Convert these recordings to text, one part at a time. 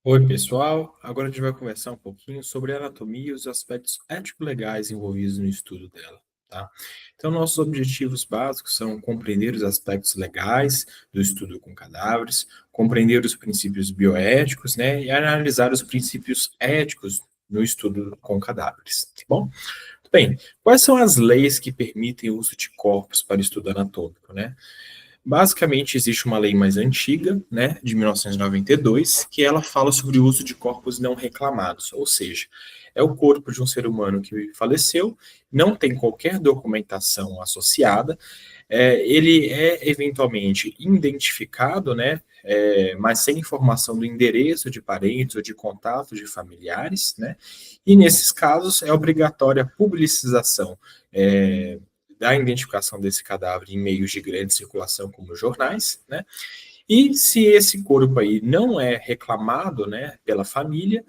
Oi, pessoal. Agora a gente vai conversar um pouquinho sobre a anatomia e os aspectos ético-legais envolvidos no estudo dela, tá? Então, nossos objetivos básicos são compreender os aspectos legais do estudo com cadáveres, compreender os princípios bioéticos, né, e analisar os princípios éticos no estudo com cadáveres, tá bom? Bem, quais são as leis que permitem o uso de corpos para estudo anatômico, né? Basicamente, existe uma lei mais antiga, né, de 1992, que ela fala sobre o uso de corpos não reclamados, ou seja, é o corpo de um ser humano que faleceu, não tem qualquer documentação associada, ele é eventualmente identificado, né, mas sem informação do endereço de parentes ou de contato de familiares, né, e nesses casos é obrigatória a publicização da identificação desse cadáver em meios de grande circulação, como jornais, né? E se esse corpo aí não é reclamado, né, pela família,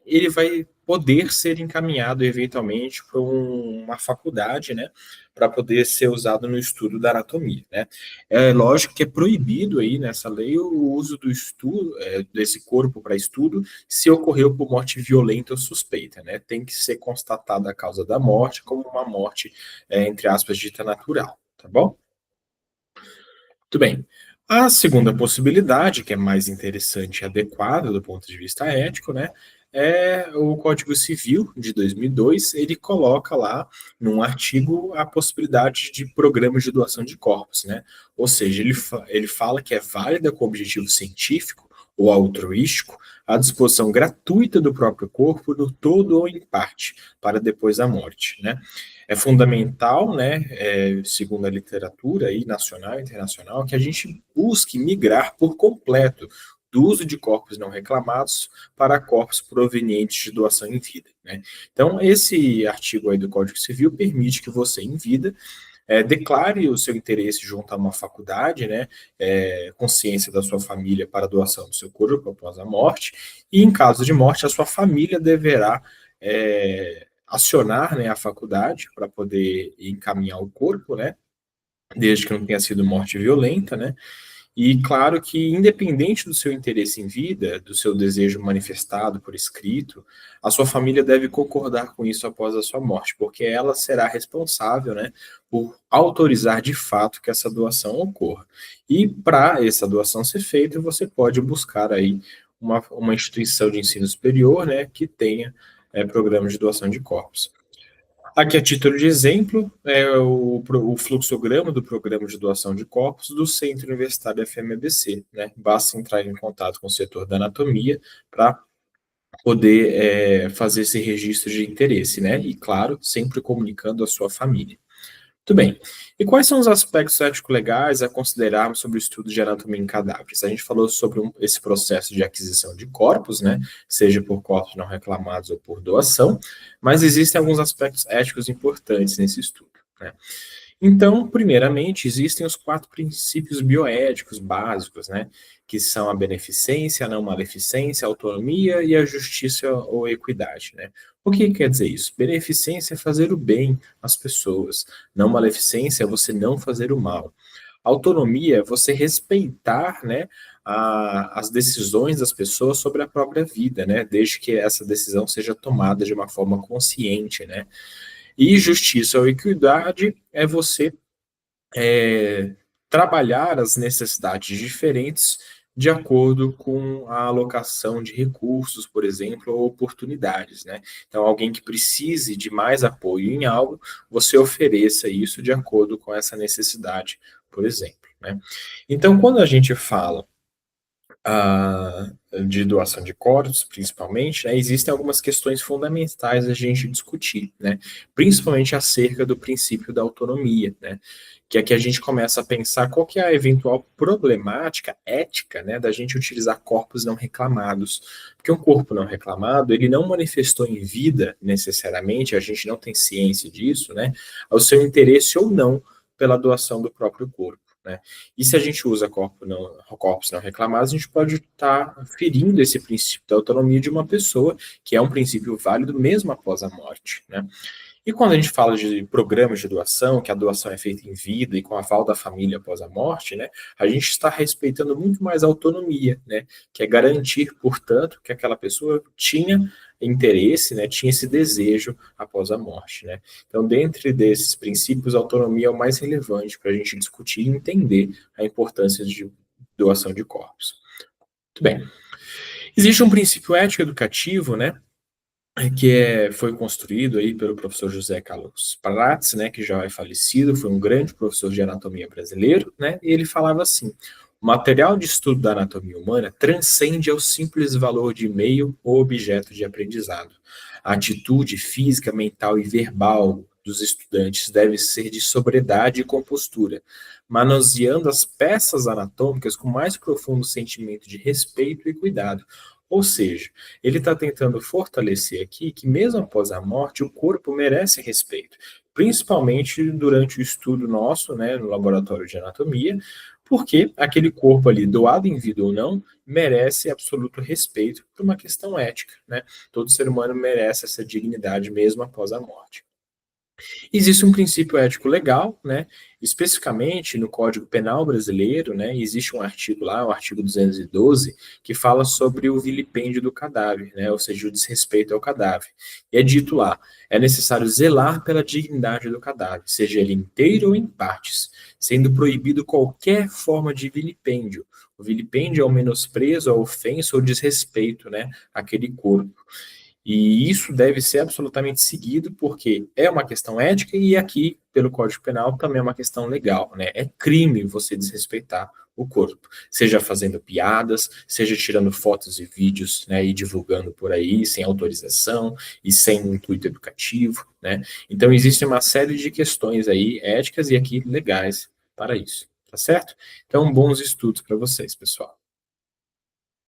ele vai poder ser encaminhado eventualmente para uma faculdade, né, para poder ser usado no estudo da anatomia, né. É lógico que é proibido aí nessa lei o uso do estudo desse corpo para estudo se ocorreu por morte violenta ou suspeita, né. Tem que ser constatada a causa da morte como uma morte, entre aspas, dita natural, tá bom? Muito bem. A segunda possibilidade, que é mais interessante e adequada do ponto de vista ético, né, é o Código Civil de 2002. Ele coloca lá, num artigo, a possibilidade de programas de doação de corpos, né? Ou seja, ele fala que é válida com objetivo científico ou altruístico a disposição gratuita do próprio corpo, no todo ou em parte, para depois da morte, né? É fundamental, né, segundo a literatura aí, nacional e internacional, que a gente busque migrar por completo do uso de corpos não reclamados para corpos provenientes de doação em vida, né? Então, esse artigo aí do Código Civil permite que você, em vida, declare o seu interesse junto a uma faculdade, né, consciência da sua família para a doação do seu corpo após a morte, e em caso de morte, a sua família deverá acionar, né, a faculdade para poder encaminhar o corpo, né, desde que não tenha sido morte violenta, né, e claro que, independente do seu interesse em vida, do seu desejo manifestado por escrito, a sua família deve concordar com isso após a sua morte, porque ela será responsável, né, por autorizar de fato que essa doação ocorra. E para essa doação ser feita, você pode buscar aí uma instituição de ensino superior, né, que tenha programas de doação de corpos. Aqui, a título de exemplo, é o fluxograma do programa de doação de corpos do Centro Universitário FMABC, né? Basta entrar em contato com o setor da anatomia para poder fazer esse registro de interesse, né? E, claro, sempre comunicando a sua família. Muito bem. E quais são os aspectos ético-legais a considerarmos sobre o estudo de anatomia em cadáveres? A gente falou sobre esse processo de aquisição de corpos, né? Seja por corpos não reclamados ou por doação, mas existem alguns aspectos éticos importantes nesse estudo, né? Então, primeiramente, existem os quatro princípios bioéticos básicos, né? Que são a beneficência, a não maleficência, a autonomia e a justiça ou equidade, né? O que quer dizer isso? Beneficência é fazer o bem às pessoas, não maleficência é você não fazer o mal. Autonomia é você respeitar, né, as decisões das pessoas sobre a própria vida, né? Desde que essa decisão seja tomada de uma forma consciente, né? E justiça ou equidade é você trabalhar as necessidades diferentes de acordo com a alocação de recursos, por exemplo, ou oportunidades, né? Então, alguém que precise de mais apoio em algo, você ofereça isso de acordo com essa necessidade, por exemplo, né? Então, quando a gente fala ah, de doação de corpos, principalmente, né, existem algumas questões fundamentais a gente discutir, né, principalmente acerca do princípio da autonomia, né, que aqui a gente começa a pensar qual que é a eventual problemática ética, né, da gente utilizar corpos não reclamados, porque um corpo não reclamado, ele não manifestou em vida, necessariamente, a gente não tem ciência disso, né, o seu interesse ou não pela doação do próprio corpo, né? E se a gente usa corpos não reclamados, a gente pode estar ferindo esse princípio da autonomia de uma pessoa, que é um princípio válido mesmo após a morte, né? E quando a gente fala de programas de doação, que a doação é feita em vida e com a aval da família após a morte, né, a gente está respeitando muito mais a autonomia, né, que é garantir, portanto, que aquela pessoa tinha interesse, né, tinha esse desejo após a morte, né. Então, dentre desses princípios, a autonomia é o mais relevante para a gente discutir e entender a importância de doação de corpos. Muito bem. Existe um princípio ético educativo, né, foi construído aí pelo professor José Carlos Prats, né, que já é falecido, foi um grande professor de anatomia brasileiro, né, e ele falava assim: o material de estudo da anatomia humana transcende ao simples valor de meio ou objeto de aprendizado. A atitude física, mental e verbal dos estudantes deve ser de sobriedade e compostura, manuseando as peças anatômicas com mais profundo sentimento de respeito e cuidado. Ou seja, ele está tentando fortalecer aqui que, mesmo após a morte, o corpo merece respeito, principalmente durante o estudo nosso, né, no laboratório de anatomia, porque aquele corpo ali, doado em vida ou não, merece absoluto respeito por uma questão ética, né? Todo ser humano merece essa dignidade mesmo após a morte. Existe um princípio ético legal, né? Especificamente no Código Penal brasileiro, né? Existe um artigo lá, o artigo 212, que fala sobre o vilipêndio do cadáver, né? Ou seja, o desrespeito ao cadáver. E é dito lá: é necessário zelar pela dignidade do cadáver, seja ele inteiro ou em partes, sendo proibido qualquer forma de vilipêndio. O vilipêndio é o menosprezo, a ofensa ou desrespeito, né, àquele corpo. E isso deve ser absolutamente seguido, porque é uma questão ética e aqui, pelo Código Penal, também é uma questão legal, né? É crime você desrespeitar o corpo, seja fazendo piadas, seja tirando fotos e vídeos, né, e divulgando por aí sem autorização e sem intuito educativo, né? Então existe uma série de questões aí éticas e aqui legais para isso, tá certo? Então bons estudos para vocês, pessoal.